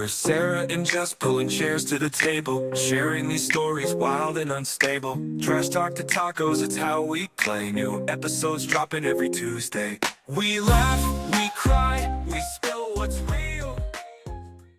We're Sarah and Jess pulling chairs to the table, sharing these stories wild and unstable. Trash talk to tacos, it's how we play. New episodes dropping every Tuesday. We laugh, we cry, we spill what's real.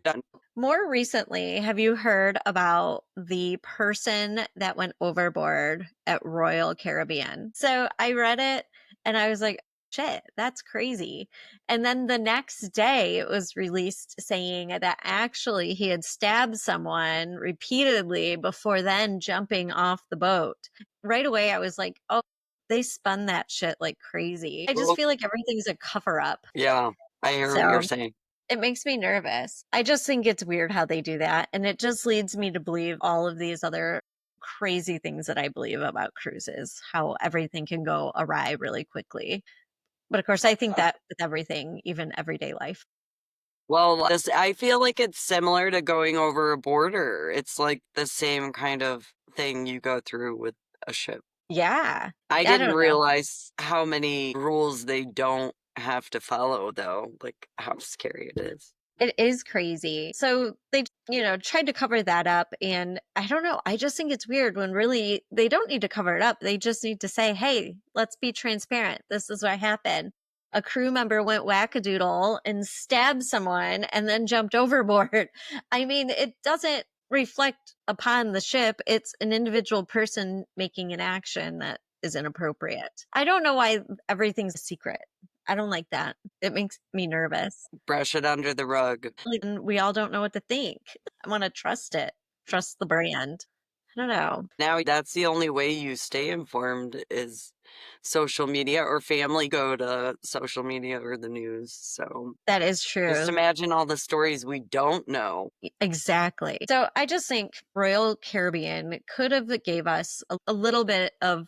Done. More recently, have you heard about the person that went overboard at Royal Caribbean? So I read it and I was like, shit, that's crazy. And then the next day, it was released saying that actually he had stabbed someone repeatedly before then jumping off the boat. Right away, I was like, oh, they spun that shit like crazy. I just Well, feel like everything's a cover up. yeah, I hear what you're So saying. it makes me nervous. I just think it's weird how they do that. And it just leads me to believe all of these other crazy things that I believe about cruises, how everything can go awry really quickly. But of course, I think that with everything, even everyday life. Well, I feel like it's similar to going over a border. It's like the same kind of thing you go through with a ship. Yeah. I I didn't don't know. realize how many rules they don't have to follow, though, like how scary it is. It is crazy. So they, tried to cover that up. And I don't know. I just think it's weird when really they don't need to cover it up. They just need to say, hey, let's be transparent. This is what happened. A crew member went wackadoodle and stabbed someone and then jumped overboard. I mean, it doesn't reflect upon the ship. It's an individual person making an action that is inappropriate. I don't know why everything's a secret. I don't like that. It makes me nervous. Brush it under the rug. And we all don't know what to think. I want to trust it, trust the brand. I don't know. Now, that's the only way you stay informed is social media, or family go to social media or the news. So That is just true. imagine all the stories we don't know. Exactly. So I just think Royal Caribbean could have gave us a little bit of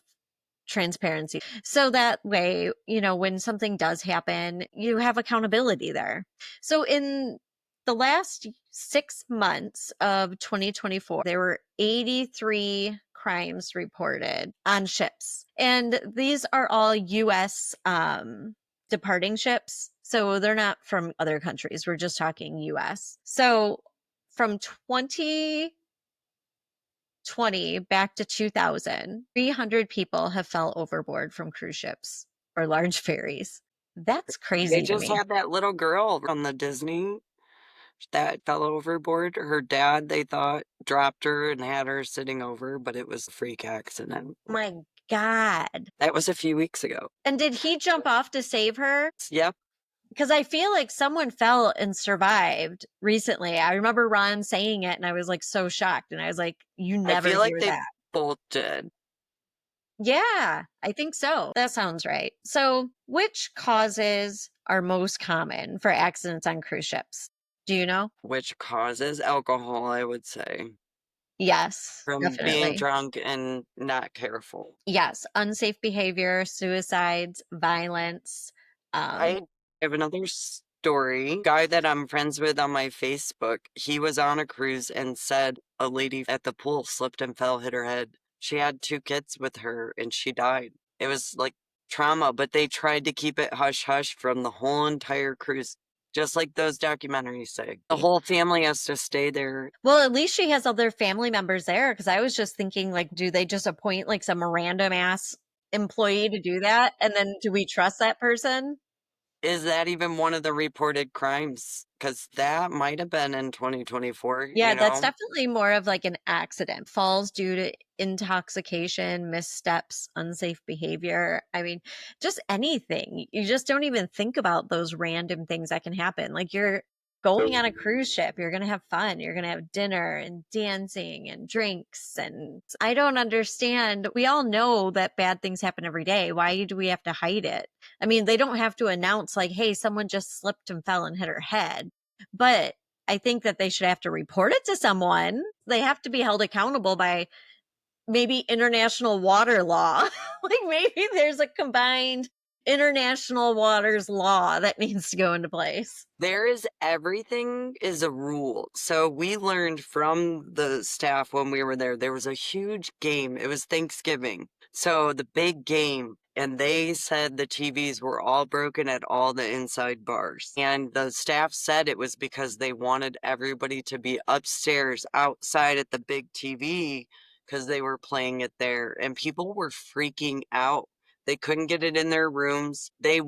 transparency. So that way, when something does happen, you have accountability there. So in the last 6 months of 2024, there were 83 crimes reported on ships. And these are all US departing ships. So they're not from other countries. We're just talking US. So from 2020 back to 2000, 300 people have fell overboard from cruise ships or large ferries. That's They crazy to just me. had that little girl on the Disney that fell overboard. Her dad, they thought, dropped her and had her sitting over, but it was a freak accident. My God. That was a few weeks ago. And did he jump off to save her? Yep. Because I feel like someone fell and survived recently. I remember Ron saying it and I was like so shocked. And I was like, you I never feel like hear they that. both did. Yeah, I think so. That sounds right. So, which causes are most common for accidents on cruise ships? Do you know? Which causes alcohol, I would say, Yes, from being definitely. drunk and not careful. Yes, unsafe behavior, suicides, violence. Um, I have another story. Guy that I'm friends with on my Facebook, he was on a cruise and said a lady at the pool slipped and fell, hit her head. She had two kids with her and she died. It was like trauma, but they tried to keep it hush hush from the whole entire cruise, just like those documentaries say. The whole family has to stay there. well, at least she has other family members there because I was just thinking, like, do they just appoint like some random ass employee to do that? And then do we trust that person? Is that even one of the reported crimes? Because that might have been in 2024, Yeah, that's definitely more of like an accident. Falls due to intoxication, missteps, unsafe behavior. I mean, just anything. You just don't even think about those random things that can happen. Like you're going on a cruise ship, you're going to have fun, you're going to have dinner and dancing and drinks. And I don't understand. We all know that bad things happen every day. Why do we have to hide it? I mean, they don't have to announce, like, hey, someone just slipped and fell and hit her head. But I think that they should have to report it to someone. They have to be held accountable by maybe international water law. Like maybe there's a combined international waters law that needs to go into place. There is everything is a rule. So we learned from the staff when we were there, there was a huge game. It was Thanksgiving. So the big game, and they said the TVs were all broken at all the inside bars. And the staff said it was because they wanted everybody to be upstairs outside at the big TV because they were playing it there. And people were freaking out. They couldn't get it in their rooms. They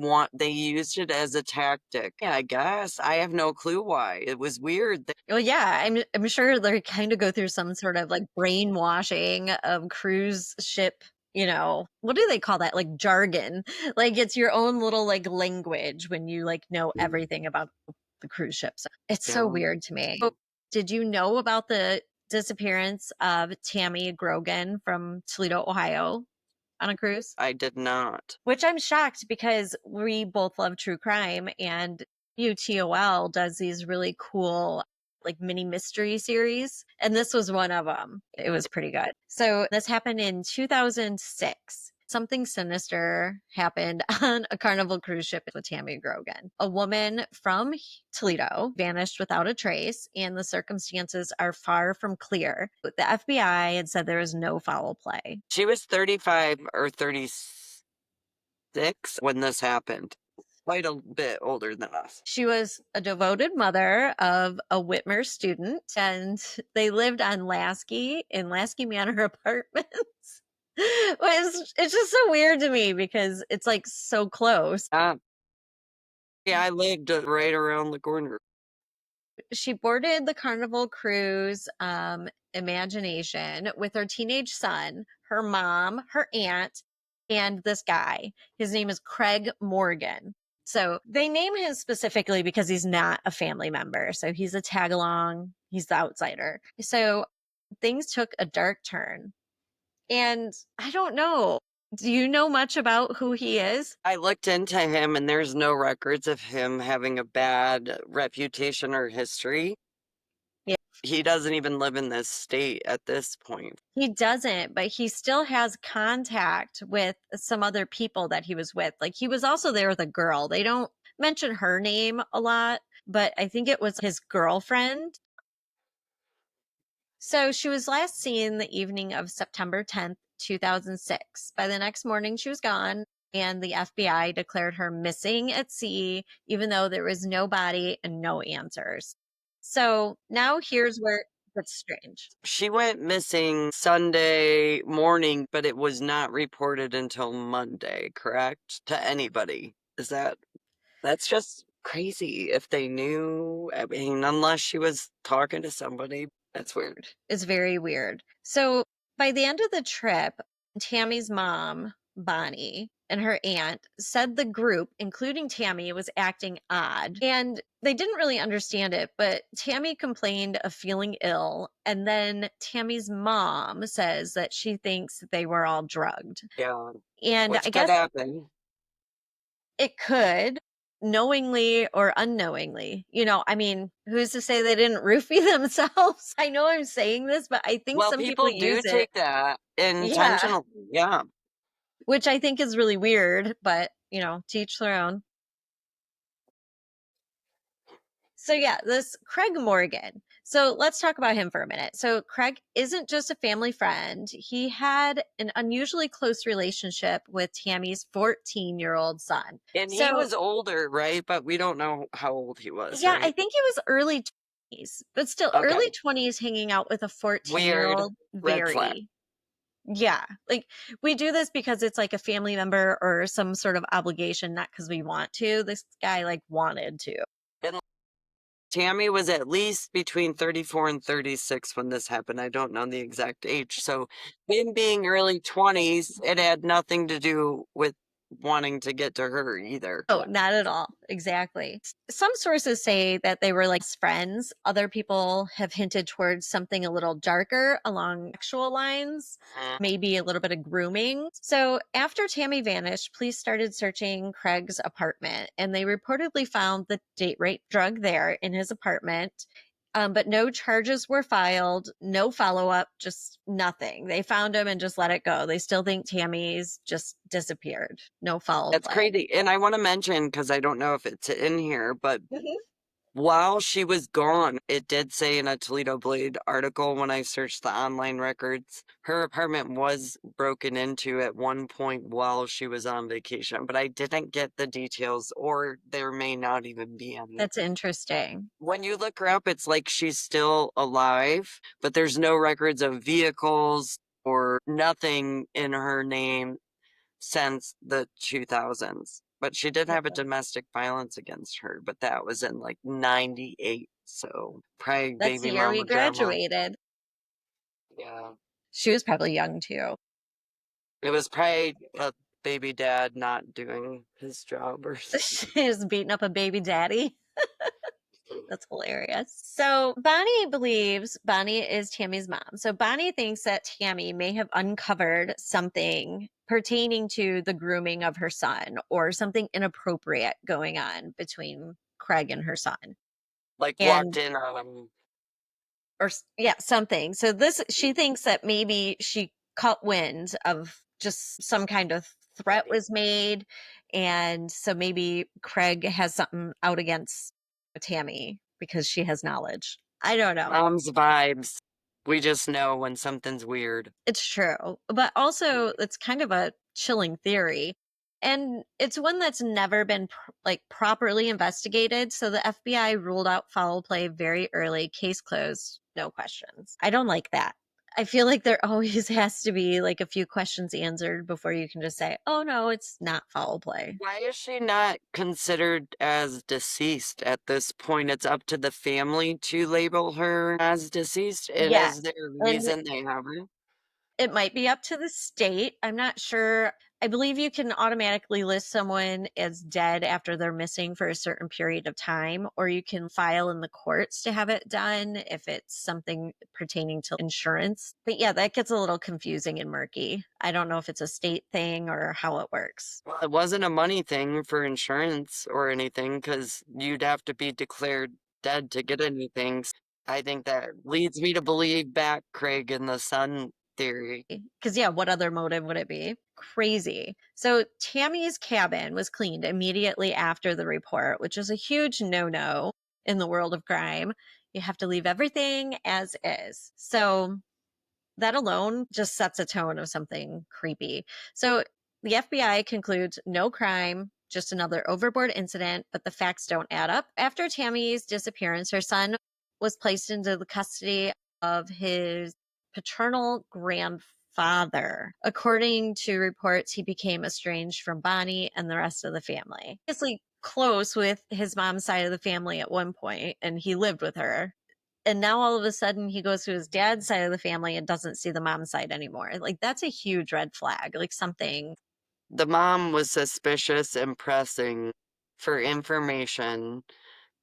used it as a tactic. Yeah, I guess. I have no clue why. It was weird. Well, yeah, I'm sure they kind of go through some sort of like brainwashing of cruise ship, what do they call that? Like jargon. Like it's your own little like language when you like know everything about the cruise ships. It's so Yeah. weird to me. So, did you know about the disappearance of Tammy Grogan from Toledo, Ohio on a cruise? I did not. Which I'm shocked because we both love true crime and UTOL does these really cool like mini mystery series and this was one of them. It was pretty good. So this happened in 2006. Something sinister happened on a Carnival cruise ship with Tammy Grogan. A woman from Toledo vanished without a trace, and the circumstances are far from clear. The FBI had said there was no foul play. She was 35 or 36 when this happened. Quite a bit older than us. She was a devoted mother of a Whitmer student, and they lived on Lasky in Lasky Manor Apartments. It's just so weird to me because it's like so close. Yeah, I lived right around the corner. She boarded the Carnival cruise Imagination with her teenage son, her mom, her aunt, and this guy. His name is Craig Morgan. So they name him specifically because he's not a family member. So he's a tag along, he's the outsider. So things took a dark turn. And I don't know. Do you know much about who he is? I looked into him and there's no records of him having a bad reputation or history. Yeah. He doesn't even live in this state at this point. He doesn't, but he still has contact with some other people that he was with. Like he was also there with a girl. They don't mention her name a lot, but I think it was his girlfriend. So she was last seen the evening of September 10th, 2006. By the next morning, she was gone, and the FBI declared her missing at sea, even though there was no body and no answers. So now here's where it gets strange. She went missing Sunday morning, but it was not reported until Monday, correct? To anybody. That's just crazy if they knew. I mean, unless she was talking to somebody. That's weird. Is very weird. So by the end of the trip, Tammy's mom, Bonnie, and her aunt said the group, including Tammy, was acting odd. And they didn't really understand it, but Tammy complained of feeling ill. And then Tammy's mom says that she thinks they were all drugged. Yeah. And Which I could guess happen. it could, knowingly or unknowingly. I mean, who's to say they didn't roofie themselves? I know I'm saying this, but I think Well, some people people do use it. take that Yeah, intentionally. Yeah. which I think is really weird, but to each their own. So yeah, this Craig Morgan. So let's talk about him for a minute. So Craig isn't just a family friend. He had an unusually close relationship with Tammy's 14-year-old son. And he So was older, right? But we don't know how old he was, yeah, I right? think it was early 20s, but still Okay. early 20s hanging out with a Weird. 14-year-old. Red flag. Very. Yeah. Like we do this because it's like a family member or some sort of obligation, not because we want to. This guy like wanted to. And Tammy was at least between 34 and 36 when this happened. I don't know the exact age. So him being early 20s, it had nothing to do with wanting to get to her either. Oh, not at all. Exactly. Some sources say that they were like friends. Other people have hinted towards something a little darker along sexual lines, maybe a little bit of grooming. So after Tammy vanished, police started searching Craig's apartment and they reportedly found the date rape drug there in his apartment. But no charges were filed, no follow up, just nothing. They found him and just let it go. They still think Tammy's just disappeared. No foul That's play. crazy. And I want to mention, because I don't know if it's in here, but Mhm. While she was gone, it did say in a Toledo Blade article when I searched the online records, her apartment was broken into at one point while she was on vacation, but I didn't get the details, or there may not even be any. That's interesting. When you look her up, it's like she's still alive, but there's no records of vehicles or nothing in her name since the 2000s. But she did have a domestic violence against her, but that was in like 98. So probably That's the baby year we mama drama. graduated. Yeah. She was probably young too. It was probably a baby dad not doing his job or She was beating up a baby daddy. That's hilarious. So Bonnie is Tammy's mom. So Bonnie thinks that Tammy may have uncovered something pertaining to the grooming of her son or something inappropriate going on between Craig and her son. like walked And in on him. yeah, something. So this she thinks that maybe she caught wind of just some kind of threat was made, and so maybe Craig has something out against Tammy because she has knowledge. I don't know. Mom's vibes. We just know when something's weird. It's true, but also it's kind of a chilling theory. And it's one that's never been like properly investigated. So the FBI ruled out foul play very early, case closed, no questions. I don't like that. I feel like there always has to be like a few questions answered before you can just say, oh no, it's not foul play. Why is she not considered as deceased at this point? It's up to the family to label her as deceased. And Yeah. is there a And reason they haven't? it might be up to the state. I'm not sure. I believe you can automatically list someone as dead after they're missing for a certain period of time, or you can file in the courts to have it done if it's something pertaining to insurance. But yeah, that gets a little confusing and murky. I don't know if it's a state thing or how it works. Well, it wasn't a money thing for insurance or anything because you'd have to be declared dead to get anything. I think that leads me to believe back Craig and the son theory. Because, yeah, what other motive would it be? Crazy. So, Tammy's cabin was cleaned immediately after the report, which is a huge no no in the world of crime. You have to leave everything as is. So, that alone just sets a tone of something creepy. So, the FBI concludes no crime, just another overboard incident, but the facts don't add up. After Tammy's disappearance, her son was placed into the custody of his paternal grandfather. According to reports, he became estranged from Bonnie and the rest of the family. Obviously, close with his mom's side of the family at one point, and he lived with her. And now all of a sudden he goes to his dad's side of the family and doesn't see the mom's side anymore. Like, that's a huge red flag. Like, something. The mom was suspicious and pressing for information,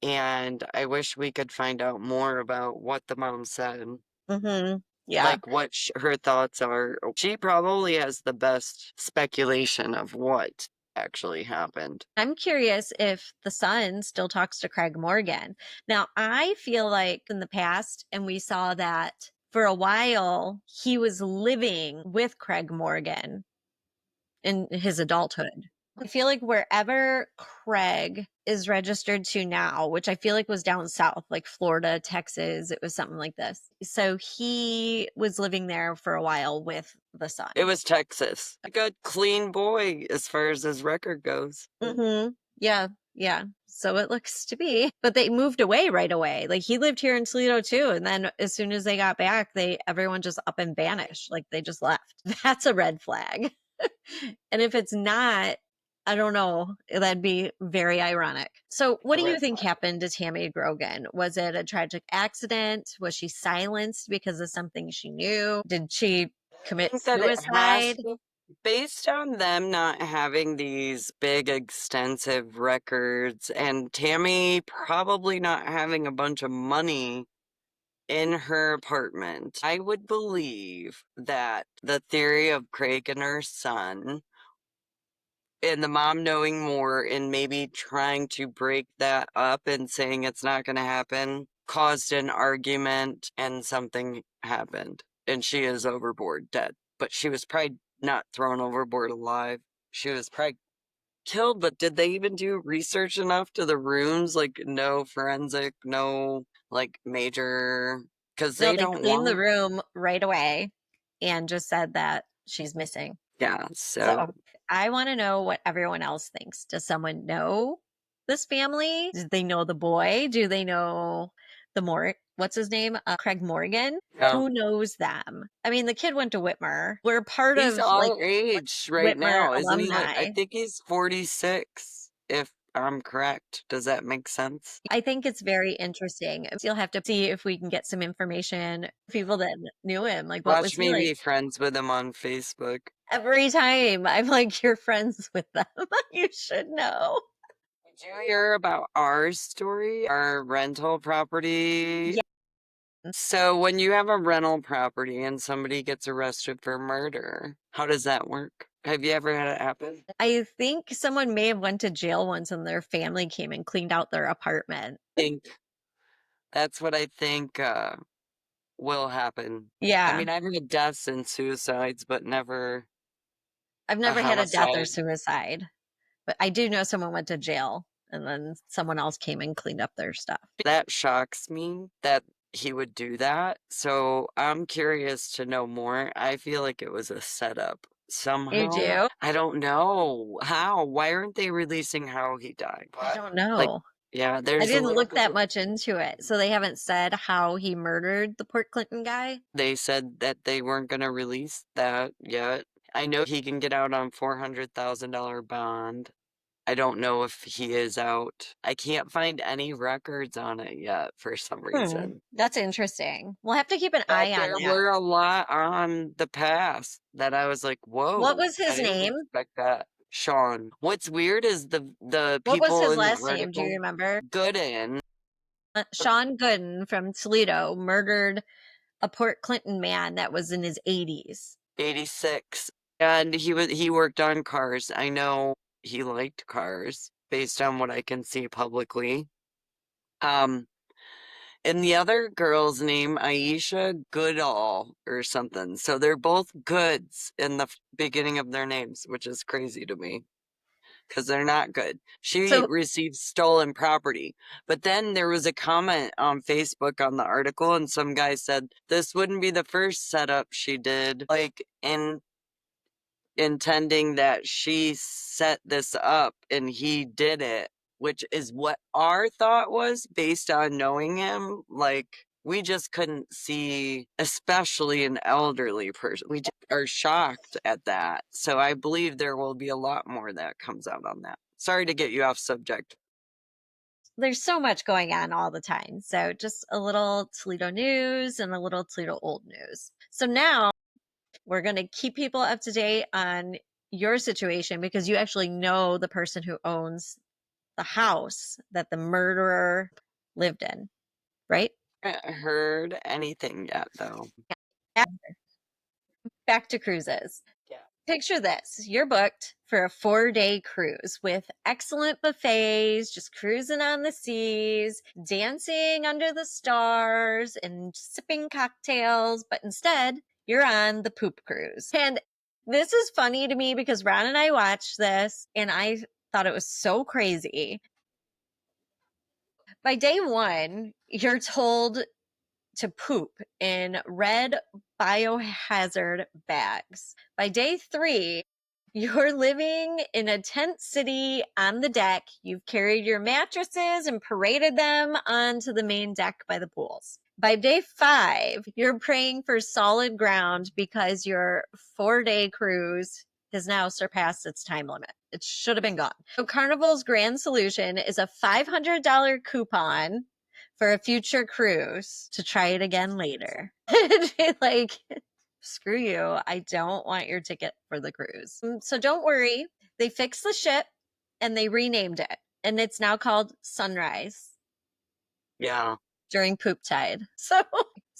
and I wish we could find out more about what the mom said. Mm-hmm. Yeah. Like what her thoughts are. She probably has the best speculation of what actually happened. I'm curious if the son still talks to Craig Morgan. Now, I feel like in the past, and we saw that for a while, he was living with Craig Morgan in his adulthood. I feel like wherever Craig is registered to now, which I feel like was down south, like Florida, Texas, it was something like this. So he was living there for a while with the son. It was Texas. A good, clean boy as far as his record goes. Mm-hmm. Yeah, yeah. So it looks to be. But they moved away right away. Like he lived here in Toledo too. And then as soon as they got back, everyone just up and vanished. Like they just left. That's a red flag. And if it's not, I don't know. That'd be very ironic. So, what do you think happened to Tammy Grogan? Was it a tragic accident? Was she silenced because of something she knew? Did she commit I think that it has suicide? to, based on them not having these big, extensive records, and Tammy probably not having a bunch of money in her apartment, I would believe that the theory of Craig and her son and the mom knowing more and maybe trying to break that up and saying it's not going to happen caused an argument and something happened and she is overboard dead, but she was probably not thrown overboard alive. She was probably killed, but did they even do research enough to the runes? Like, no forensic, no, like, major, because No, they they don't cleaned the want, room right away and just said that she's missing. yeah, so So I want to know what everyone else thinks. Does someone know this family? Do they know the boy? Do they know what's his name? Craig Morgan? yeah. Who knows them? I mean, the kid went to Whitmer. We're part He's of like our age right Whitmer now, isn't he? Like, I alumni. think he's 46, if I'm correct. Does that make sense? I think it's very interesting. You'll have to see if we can get some information, people that knew him. Like, what was Watch he me like? be friends with him on Facebook. Every time I'm like, you're friends with them. You should know. Did you hear about our story, our rental property? Yeah. So, when you have a rental property and somebody gets arrested for murder, how does that work? Have you ever had it happen? I think someone may have went to jail once and their family came and cleaned out their apartment. Think that's what I think will happen. I Yeah. mean, I've had deaths and suicides, but never I've a never had a death or homicide. suicide, but I do know someone went to jail and then someone else came and cleaned up their stuff. That shocks me that he would do that. So I'm curious to know more. I feel like it was a setup You somehow. do? I don't know how. Why aren't they releasing how he died? I don't Like, know. yeah, I there's a didn't little look bit that of. much into it. So they haven't said how he murdered the Port Clinton guy? They said that they weren't going to release that yet. I know he can get out on $400,000 bond. I don't know if he is out. I can't find any records on it yet for some reason. That's interesting. We'll have to keep an But eye on there that. were a lot on the past that I was like, What whoa, was I his didn't name? expect that. Sean. What's weird is the What was people his in the last name? Do you article, remember? Gooden, Sean Gooden from Toledo murdered a Port Clinton man that was in his 80s. 86. And he worked on cars. I know he liked cars based on what I can see publicly. Um, and the other girl's name, Aisha Goodall or something. So they're both goods in the beginning of their names, which is crazy to me because they're not good. She So, received stolen property. But then there was a comment on Facebook on the article, and some guy said this wouldn't be the first setup she did, like in intending that she set this up and he did it, which is what our thought was based on knowing him. Like, we just couldn't see, especially an elderly person. We just are shocked at that. So I believe there will be a lot more that comes out on that. Sorry to get you off subject. there's so much going on all the time. So, just a little Toledo news and a little Toledo old news. So, now we're going to keep people up to date on your situation because you actually know the person who owns the house that the murderer lived in, right? I haven't heard anything yet, though. Yeah. Back to cruises. Yeah. Picture this, you're booked for a 4-day cruise with excellent buffets, just cruising on the seas, dancing under the stars, and sipping cocktails. But instead, you're on the poop cruise. And this is funny to me because Ron and I watched this and I thought it was so crazy. By day one, you're told to poop in red biohazard bags. By day 3, you're living in a tent city on the deck. You've carried your mattresses and paraded them onto the main deck by the pools. By day 5, you're praying for solid ground because your 4-day cruise has now surpassed its time limit. It should have been gone. So Carnival's grand solution is a $500 coupon for a future cruise to try it again later. Like, screw you. I don't want your ticket for the cruise. So don't worry. They fixed the ship and they renamed it. And it's now called Sunrise Yeah. during poop tide.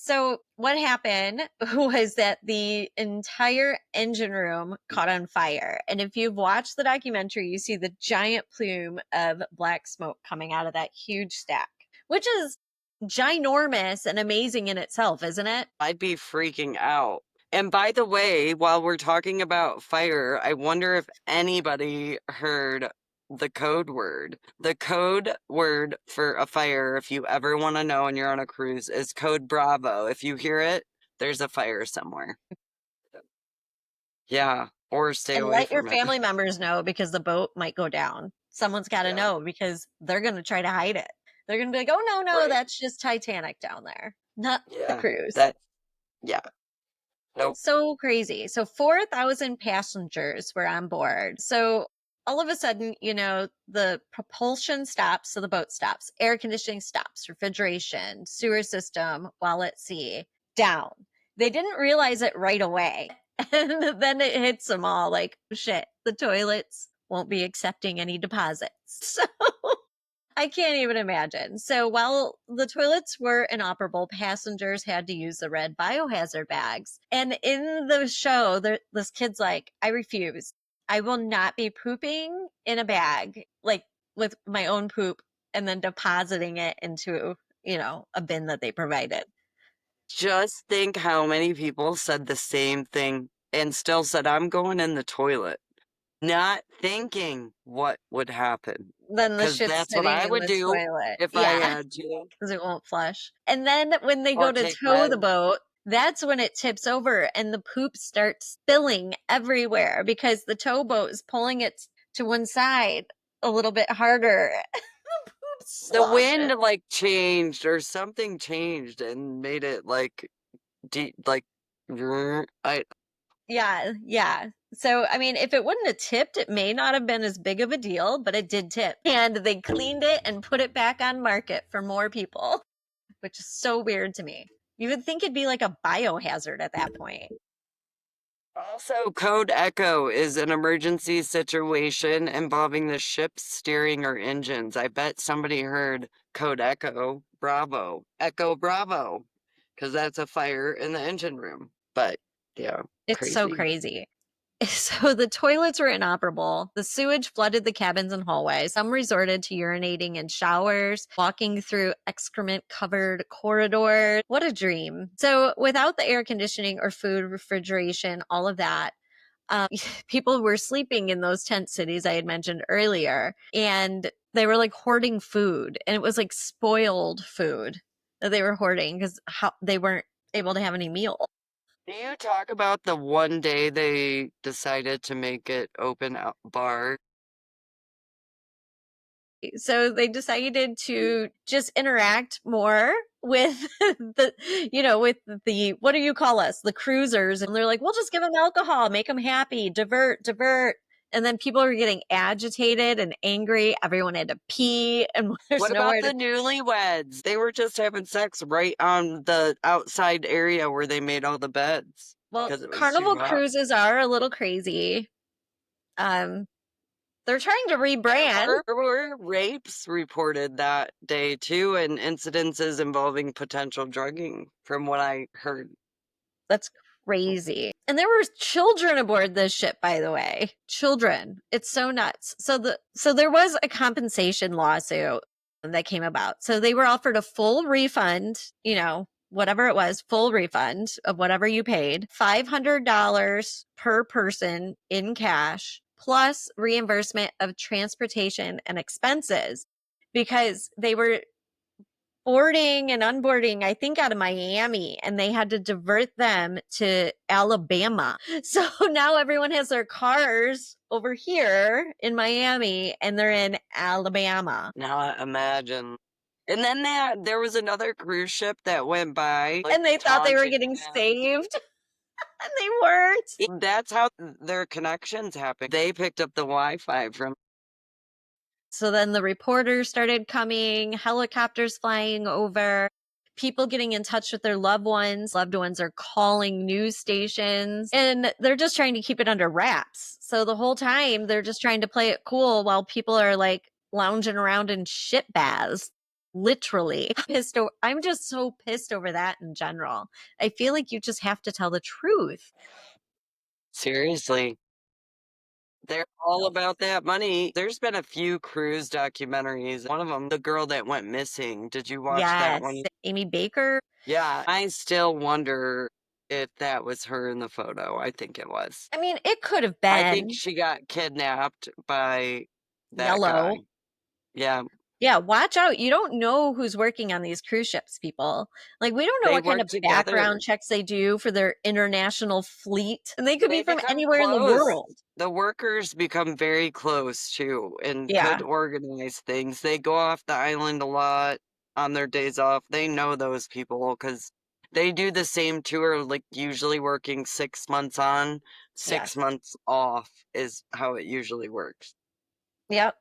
So what happened was that the entire engine room caught on fire. And if you've watched the documentary, you see the giant plume of black smoke coming out of that huge stack, which is ginormous and amazing in itself, isn't it? I'd be freaking out. And by the way, while we're talking about fire, I wonder if anybody heard the code word. The code word for a fire, if you ever want to know and you're on a cruise, is code Bravo. If you hear it, there's a fire somewhere. Yeah, or stay And away let your from it. family members know because the boat might go down. Someone's got to Yeah. know because they're going to try to hide it. They're going to be like, oh, no, Right. that's just Titanic down there, not the Yeah, cruise. yeah. Nope. So crazy. So 4,000 passengers were on board. So all of a sudden, the propulsion stops, so the boat stops, air conditioning stops, refrigeration, sewer system while at sea, down. They didn't realize it right away. And then it hits them all like, shit, the toilets won't be accepting any deposits. So I can't even imagine. So while the toilets were inoperable, passengers had to use the red biohazard bags. And in the show, this kid's like, I refuse. I will not be pooping in a bag, like with my own poop, and then depositing it into, a bin that they provided. Just think how many people said the same thing and still said, I'm going in the toilet, not thinking what would happen. Then the Because shit's that's what sitting I in would the do toilet. if I Yeah. had to. Because it won't flush. And then when they go Or to take tow the meds. boat, that's when it tips over and the poop starts spilling everywhere because the towboat is pulling it to one side a little bit harder. The poop The sloshing. wind changed or something changed and made it deep, I Yeah. So, I mean, if it wouldn't have tipped, it may not have been as big of a deal, but it did tip. And they cleaned it and put it back on market for more people, which is so weird to me. You would think it'd be like a biohazard at that point. Also, Code Echo is an emergency situation involving the ship's steering or engines. I bet somebody heard Code Echo Bravo, Echo Bravo, because that's a fire in the engine room. But yeah, It's so crazy. crazy. So the toilets were inoperable. The sewage flooded the cabins and hallways. Some resorted to urinating in showers, walking through excrement covered corridors. What a dream. So without the air conditioning or food refrigeration, all of that, um, people were sleeping in those tent cities I had mentioned earlier, and they were like hoarding food, and it was like spoiled food that they were hoarding because they weren't able to have any meal. Do you talk about the one day they decided to make it open out bar? So they decided to just interact more with with the, what do you call us? The cruisers. And they're like, we'll just give them alcohol, make them happy, divert. And then people are getting agitated and angry. Everyone had to pee and there's What about nowhere the to. newlyweds? They were just having sex right on the outside area where they made all the beds Well, because it was too Carnival hot. cruises are a little crazy. Um, they're trying to rebrand. There were rapes reported that day too, and incidences involving potential drugging, from what I heard. That's crazy. And there were children aboard this ship, by the way. Children. It's so nuts. So there was a compensation lawsuit that came about. So they were offered a full refund, whatever it was, full refund of whatever you paid, $500 per person in cash, plus reimbursement of transportation and expenses because they were boarding and unboarding, I think, out of Miami, and they had to divert them to Alabama. So now everyone has their cars over here in Miami and they're in Alabama. Now imagine. And then there was another cruise ship that went by, And they thought they were taunting getting them. saved and they weren't. That's how their connections happened. They picked up the Wi-Fi from. So then the reporters started coming, helicopters flying over, people getting in touch with their loved ones. Loved ones are calling news stations and they're just trying to keep it under wraps. So the whole time they're just trying to play it cool while people are like lounging around in shit baths. Literally I'm just so pissed over that in general. I feel like you just have to tell the truth. Seriously. They're all about that money. There's been a few cruise documentaries. One of them, the girl that went missing. Did you watch that Yes. one? Amy Baker. Yeah, I still wonder if that was her in the photo. I think it was. I mean, it could have I think been she got kidnapped by that guy. yellow. Yeah, Yeah, watch out. You don't know who's working on these cruise ships, people. Like, we don't know they what kind work of together. background checks they do for their international fleet. And they could be They from become anywhere in the close. world. The workers become very close too and Yeah. could organize things. They go off the island a lot on their days off. They know those people because they do the same tour, like usually working 6 months on, six Yes. months off is how it usually works. Yep.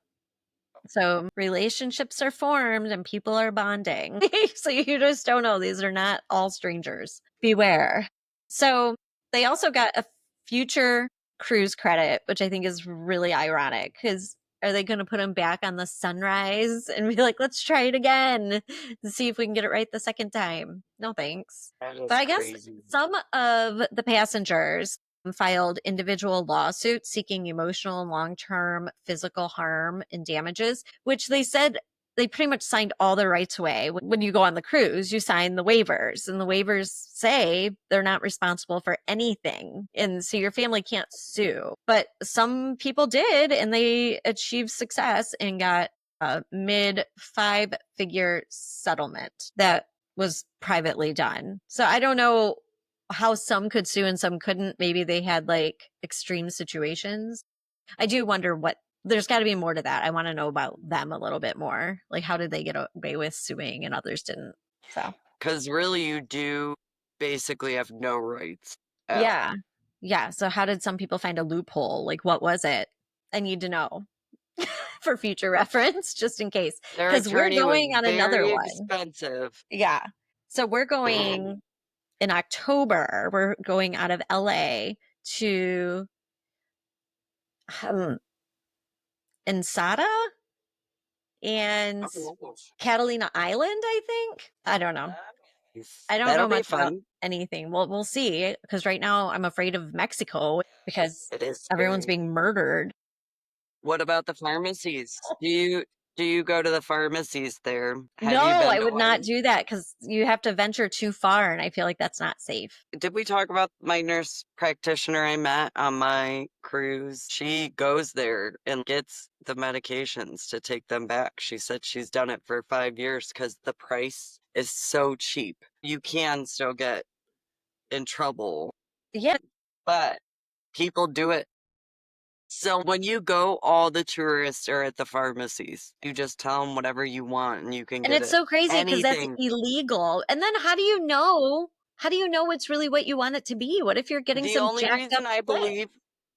So relationships are formed and people are bonding. So you just don't know. These are not all strangers. Beware. So they also got a future cruise credit, which I think is really ironic because are they going to put them back on the Sunrise and be like, let's try it again to see if we can get it right the second time? No, thanks. That But is I guess crazy. some of the passengers filed individual lawsuits seeking emotional and long-term physical harm and damages, which they said they pretty much signed all their rights away. When you go on the cruise, you sign the waivers, and the waivers say they're not responsible for anything. And so your family can't sue. But some people did, and they achieved success and got a mid 5-figure settlement that was privately done. So I don't know how some could sue and some couldn't. Maybe they had like extreme situations. I do wonder what there's got to be more to that. I want to know about them a little bit more. Like, how did they get away with suing and others didn't? So, Because really, you do basically have no rights at all. yeah. Yeah. So, how did some people find a loophole? Like, what was it? I need to know for future reference, just in case, Their because we're attorney was going on another very one. expensive. Yeah. So, we're going in October. We're going out of LA to um, Ensada and Catalina Island, I think. I don't know. I don't know That'll be much about fun. anything. Well, we'll see. Because right now I'm afraid of Mexico because It is everyone's scary. being murdered. What about the pharmacies? Do you go to the pharmacies there? Have No, you been I to would not one? do that because you have to venture too far, and I feel like that's not safe. Did we talk about my nurse practitioner I met on my cruise? She goes there and gets the medications to take them back. She said she's done it for 5 years because the price is so cheap. You can still get in trouble, Yeah, but people do it. So when you go, all the tourists are at the pharmacies. You just tell them whatever you want and you can and get it's it. so crazy because that's Anything. illegal. And then how do you know? How do you know it's really what you want it to be? What if you're getting The some only jacked up reason I shit? believe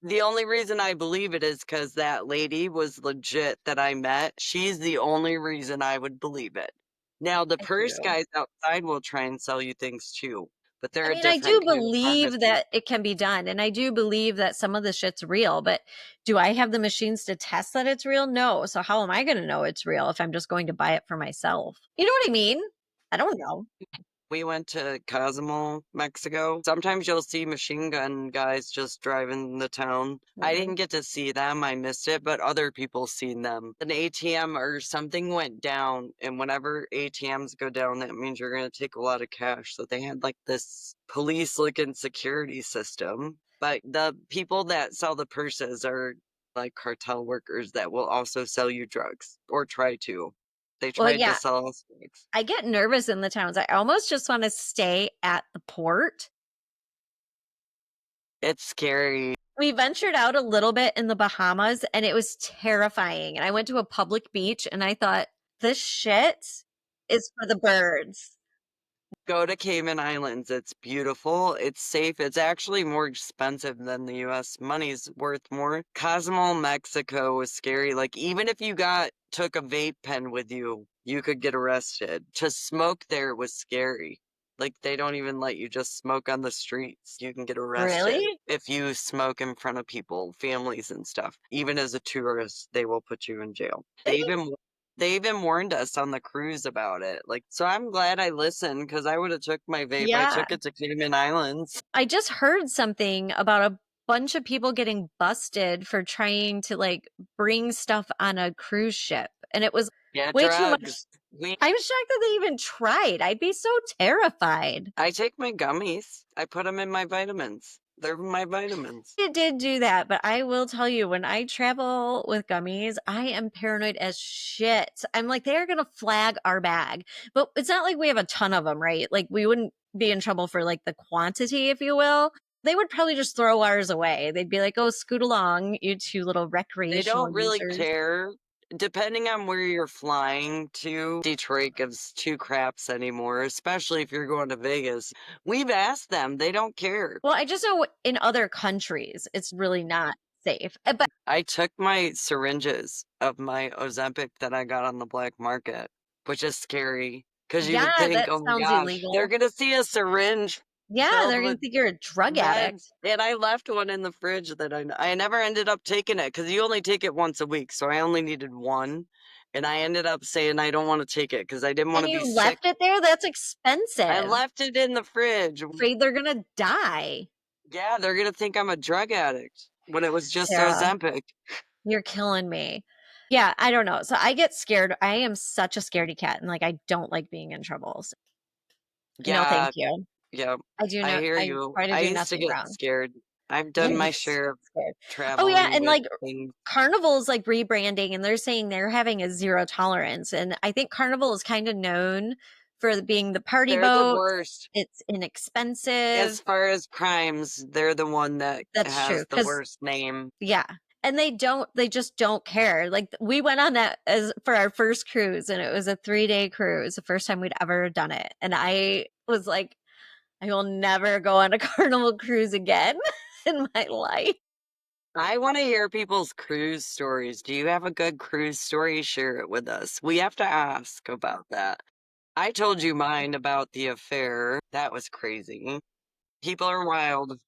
the only reason I believe it is because that lady was legit that I met. She's the only reason I would believe it. Now the I purse do. guys outside will try and sell you things too, but I they're a mean, I do different kind of believe pharmacy. that it can be done, and I do believe that some of the shit's real, but do I have the machines to test that it's real? No. So how am I going to know it's real if I'm just going to buy it for myself? You know what I mean? I don't know. We went to Cozumel, Mexico. Sometimes you'll see machine gun guys just driving the town. I Mhm. didn't get to see them, I missed it, but other people seen them. An ATM or something went down, and whenever ATMs go down, that means you're going to take a lot of cash. So they had like this police looking security system. But the people that sell the purses are like cartel workers that will also sell you drugs or try to. They Well, tried to yeah, sell us drugs. I get nervous in the towns. I almost just want to stay at the port. It's scary. We ventured out a little bit in the Bahamas and it was terrifying. And I went to a public beach and I thought, this shit is for the birds. Go to Cayman Islands. It's beautiful. It's safe. It's actually more expensive than the US. Money's worth more. Cozumel, Mexico was scary. Like even if you took a vape pen with you, you could get arrested. To smoke there was scary. Like they don't even let you just smoke on the streets. You can get arrested Really? if you smoke in front of people, families and stuff. Even as a tourist, they will put you in jail. They even warned us on the cruise about it. Like, so I'm glad I listened because I would have took my vape. I Yeah. took it to Cayman Islands. I just heard something about a bunch of people getting busted for trying to like bring stuff on a cruise ship. And it was Yeah, way too much. drugs. I'm shocked that they even tried. I'd be so terrified. I take my gummies. I put them in my vitamins. They're my vitamins. I did do that, but I will tell you, when I travel with gummies, I am paranoid as shit. I'm like, they're gonna flag our bag, but it's not like we have a ton of them, right? Like, we wouldn't be in trouble for like the quantity, if you will. They would probably just throw ours away. They'd be like, "Oh, scoot along, you two little They recreational don't really users." care. Depending on where you're flying to, Detroit gives two craps anymore, especially if you're going to Vegas. We've asked them, they don't care. Well, I just know in other countries, it's really not safe. But I took my syringes of my Ozempic that I got on the black market, which is scary because you would yeah, think, that oh my sounds gosh, they're illegal. going to see a syringe Yeah, filled they're gonna with think you're a drug addict. meds. And I left one in the fridge that I never ended up taking it because you only take it once a week. So I only needed one. And I ended up saying I don't want to take it because I didn't want And to you be sick. left it there? That's I expensive. left it in the fridge. Afraid they're gonna die. Yeah, they're going to think I'm a drug addict when it was just Sarah, Ozempic. you're killing me. Yeah, I don't know. So I get scared. I am such a scaredy cat, and like I don't like being in trouble. So, no, thank Yeah, you. yeah, I do I not. hear I you. try to I do used to nothing get wrong. scared. I've Yeah, done you my get so share of scared. Oh yeah, traveling and with like things. Carnival's like rebranding, and they're saying they're having a zero tolerance, and I think Carnival is kind of known for being the party They're the boat. worst. It's As inexpensive. far as crimes, they're the one that That's true, has the because worst name. yeah. And they just don't care. Like, we went on that as for our first cruise, and it was a 3-day cruise, the first time we'd ever done it. And I was like, I will never go on a Carnival cruise again in my life. I want to hear people's cruise stories. Do you have a good cruise story? Share it with us. We have to ask about that. I told you mine about the affair. That was crazy. People are wild.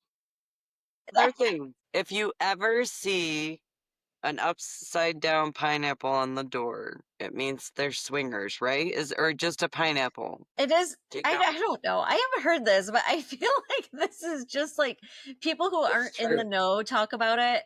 Other thing, if you ever see an upside down pineapple on the door, it means they're swingers, right? Is or just a pineapple? It is. Do you I, know? I don't know. I haven't heard this, but I feel like this is just like people who It's aren't in true. the know talk about it.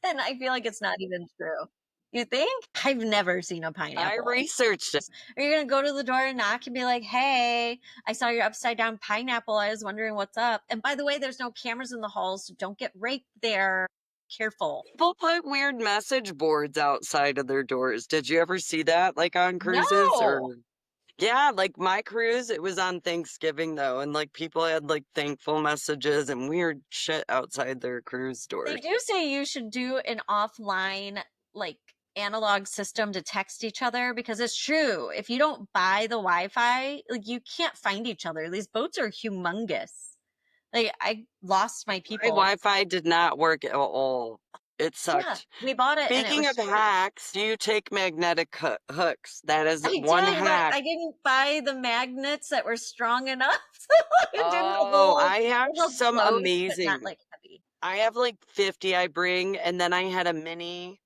And I feel like it's not even true. You think? I've never seen a I pineapple. researched it. Are you gonna go to the door and knock and be like, "Hey, I saw your upside down pineapple. I was wondering what's up." And by the way, there's no cameras in the halls, so don't get raped there. Careful. People put weird message boards outside of their doors. Did you ever see that, like on cruises or? No. Yeah, like my cruise, it was on Thanksgiving though, and like people had like thankful messages and weird shit outside their cruise They doors. do say you should do an offline, like, analog system to text each other, because it's true. If you don't buy the Wi-Fi, like, you can't find each other. These boats are humongous. Like, I lost my My people. Wi-Fi did not work at all. It Yeah, sucked. we bought it and it Speaking was of short. hacks, do you take magnetic hooks? That is I one did, but hack. I didn't buy the magnets that were strong enough, so it didn't Oh, hold. I have It held some close, but not, amazing. like, heavy. I have like 50 I bring, and then I had a mini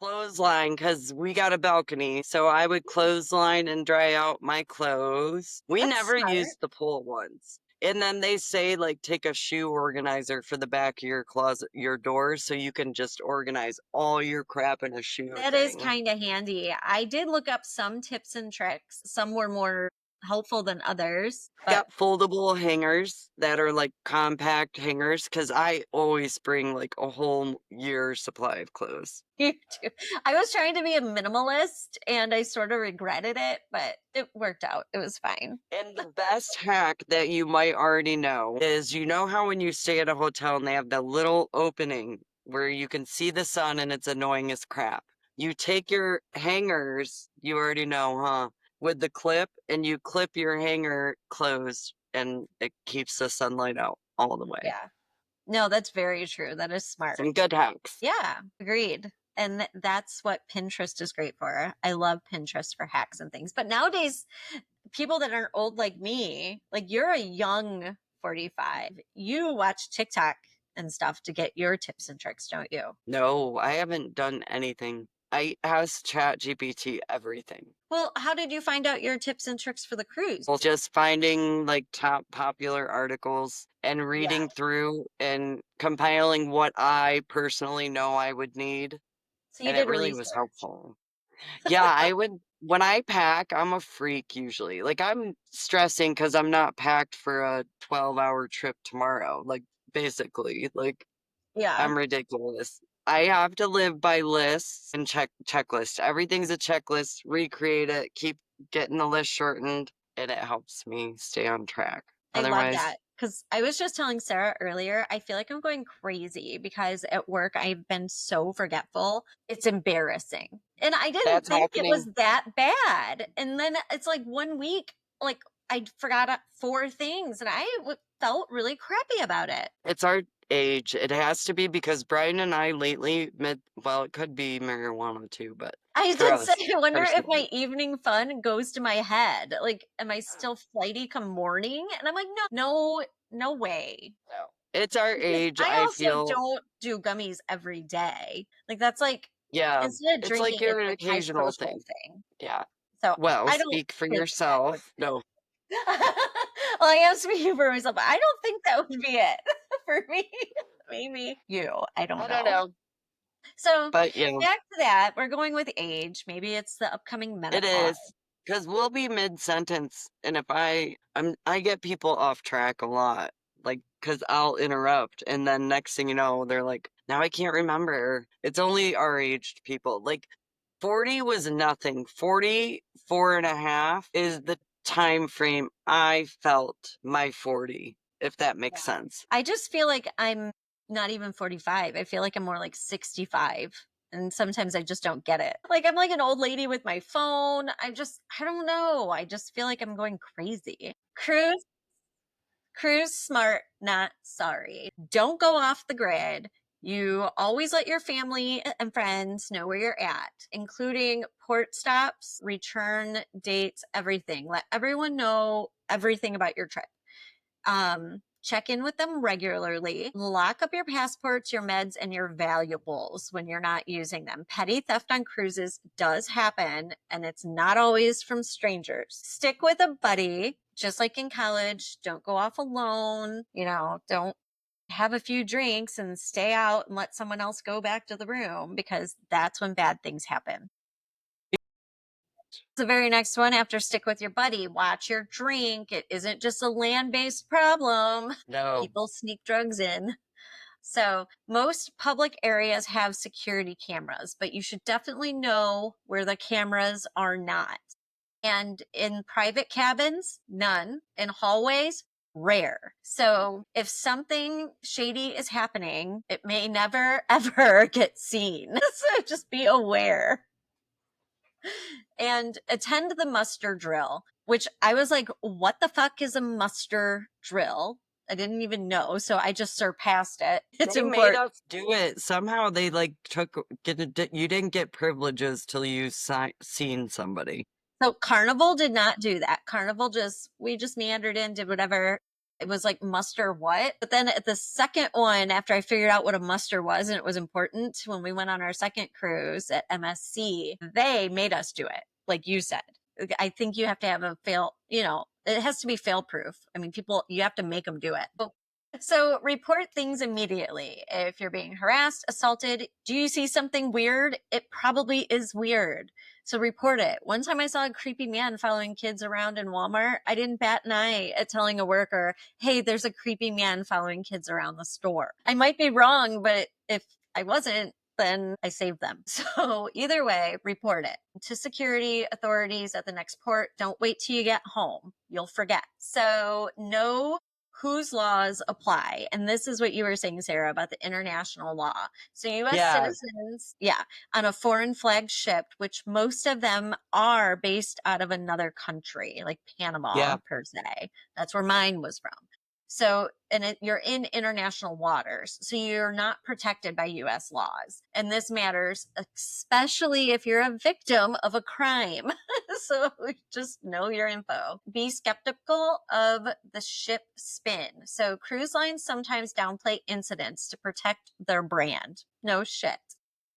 clothesline because we got a balcony. So I would clothesline and dry out my clothes. We That's never smart. used the pool ones. And then they say, like, take a shoe organizer for the back of your closet, your door, so you can just organize all your crap in a shoe That is thing. kinda handy. I did look up some tips and tricks. Some were more helpful than others, but Got foldable hangers that are like compact hangers because I always bring like a whole year's supply of clothes. you too. I was trying to be a minimalist, and I sort of regretted it, but it worked out. It was fine. And the best hack that you might already know is you know how when you stay at a hotel and they have the little opening where you can see the sun and it's annoying as crap. You take your hangers, you already know, huh? With the clip and you clip your hanger closed and it keeps the sunlight out all the way. Yeah. No, that's very true. That is smart. Some good hacks. Yeah, agreed. And that's what Pinterest is great for. I love Pinterest for hacks and things. But nowadays, people that aren't old like me, like, you're a young 45. You watch TikTok and stuff to get your tips and tricks, don't you? No, I haven't done anything. I asked ChatGPT everything. Well, how did you find out your tips and tricks for the cruise? Well, just finding like top popular articles and Yeah. reading through and compiling what I personally know I would need. So you And it did really was research. helpful. Yeah, I would when I pack, I'm a freak usually. Like, I'm stressing because I'm not packed for a 12-hour trip tomorrow. Like, basically, like, Yeah. I'm ridiculous. I have to live by lists and checklist. Everything's a checklist. Recreate it. Keep getting the list shortened, and it helps me stay on track. I love Otherwise, that because I was just telling Sarah earlier, I feel like I'm going crazy because at work I've been so forgetful. It's embarrassing. And I didn't that's think it was happening. that bad. And then it's like one week, like I forgot four things and felt really crappy about it. It's our age. It has to be because Brian and I lately well, it could be marijuana too, but I for did say, us I wonder if personally, my evening fun goes to my head. Like, am I still flighty come morning? And I'm like, no way. no. It's our Because age, I I also feel. don't do gummies every day. Like that's like Yeah, instead of it's like drinking, you're it's an like my occasional social thing. thing. Yeah. So Well, I don't speak for think that would yourself. No, well, I am speaking for myself, but I don't think that would be it for me. Maybe you. I don't I don't know. know. So But yeah, back to that, we're going with age. Maybe it's the upcoming it menopause. is. Because we'll be mid-sentence, and if I get people off track a lot, like, because I'll interrupt, and then next thing you know, they're like, now I can't remember. It's only our aged people. Like, 40 was nothing. 44 and a half is the time frame I felt my 40, if that makes sense. I just feel like I'm not even 45. I feel like I'm more like 65. And sometimes I just don't get it. Like I'm like an old lady with my phone. I don't know. I just feel like I'm going crazy. Cruise smart, not sorry. Don't go off the grid. You always let your family and friends know where you're at, including port stops, return dates, everything. Let everyone know everything about your trip. Check in with them regularly. Lock up your passports, your meds, and your valuables when you're not using them. Petty theft on cruises does happen, and it's not always from strangers. Stick with a buddy, just like in college. Don't go off alone. Don't have a few drinks and stay out and let someone else go back to the room because that's when bad things happen. The very next one after stick with your buddy, watch your drink. It isn't just a land based problem. No. People sneak drugs in. So, most public areas have security cameras, but you should definitely know where the cameras are not. And in private cabins, none. In hallways, rare. So, if something shady is happening, it may never ever get seen. So, just be aware and attend the muster drill, which I was like, what the fuck is a muster drill? I didn't even know, so I just surpassed it. It's They made important. us do it. Somehow they like you didn't get privileges till you seen somebody. So Carnival did not do that. Carnival we just meandered in, did whatever. It was like muster what? But then at the second one, after I figured out what a muster was and it was important when we went on our second cruise at MSC, they made us do it, like you said. I think you have to have it has to be fail proof. I mean, you have to make them do it. So report things immediately. If you're being harassed, assaulted, do you see something weird? It probably is weird. So report it. One time I saw a creepy man following kids around in Walmart. I didn't bat an eye at telling a worker, hey, there's a creepy man following kids around the store. I might be wrong, but if I wasn't, then I saved them. So either way, report it to security authorities at the next port. Don't wait till you get home. You'll forget. So know whose laws apply. And this is what you were saying, Sarah, about the international law. So US Yeah, citizens, yeah, on a foreign flag ship, which most of them are based out of another country, like yeah, Panama per se. That's where mine was from. So, you're in international waters, so you're not protected by US laws. And this matters, especially if you're a victim of a crime. So just know your info. Be skeptical of the ship spin. So cruise lines sometimes downplay incidents to protect their brand. No shit.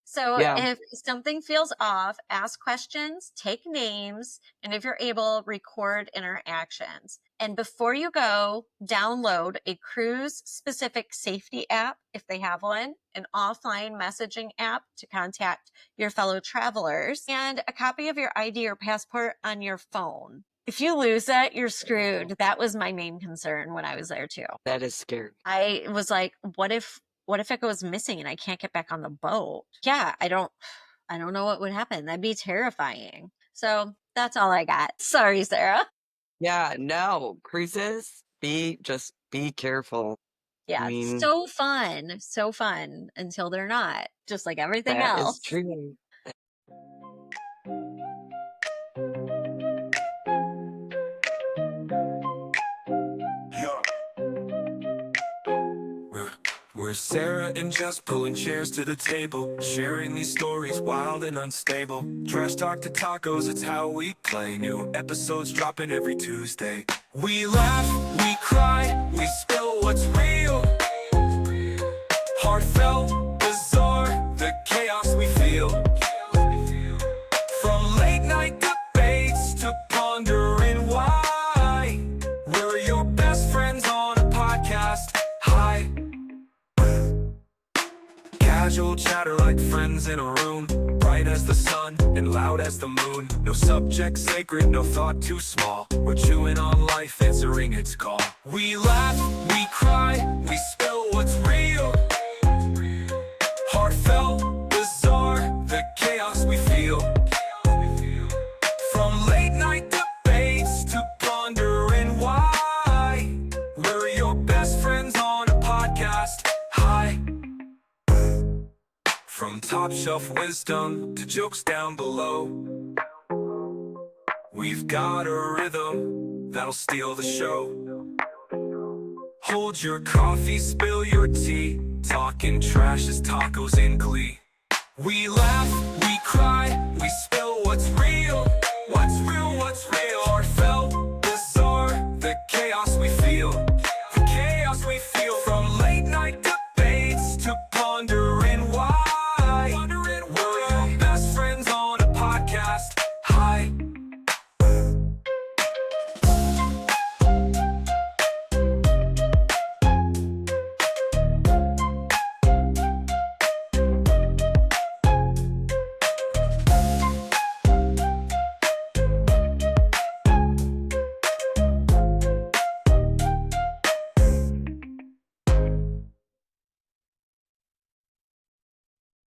So yeah. if something feels off, ask questions, take names, and if you're able, record interactions. And before you go, download a cruise-specific safety app, if they have one, an offline messaging app to contact your fellow travelers, and a copy of your ID or passport on your phone. If you lose that, you're screwed. That was my main concern when I was there too. That is scary. I was like, what if it goes missing and I can't get back on the boat? Yeah, I don't know what would happen. That'd be terrifying. So that's all I got. Sorry, Sarah. Yeah, no, cruises, just be careful. Yeah, I mean, so fun until they're not, just like everything that is else. true. We're Sarah and Jess pulling chairs to the table, sharing these stories wild and unstable. Trash talk to tacos, it's how we play. New episodes dropping every Tuesday. We laugh, we cry, we spill what's real. Heartfelt, bizarre, the chaos we feel. From late night debates to pondering why. We're your best friends on a podcast. Hi. Casual chatter like friends in a room, bright as the sun and loud as the moon. No subject sacred, no thought too small. We're chewing on life, answering its call. We laugh, we cry, we spill what's real. Heartfelt, bizarre, the chaos we feel. From late night debates to pondering why. We're your best friends on a podcast. Hi. From top shelf wisdom to jokes down below, we've got a rhythm that'll steal the show. Hold your coffee, spill your tea, talking trash as tacos in glee. We laugh, we cry, we spill what's real. What's real, what's real?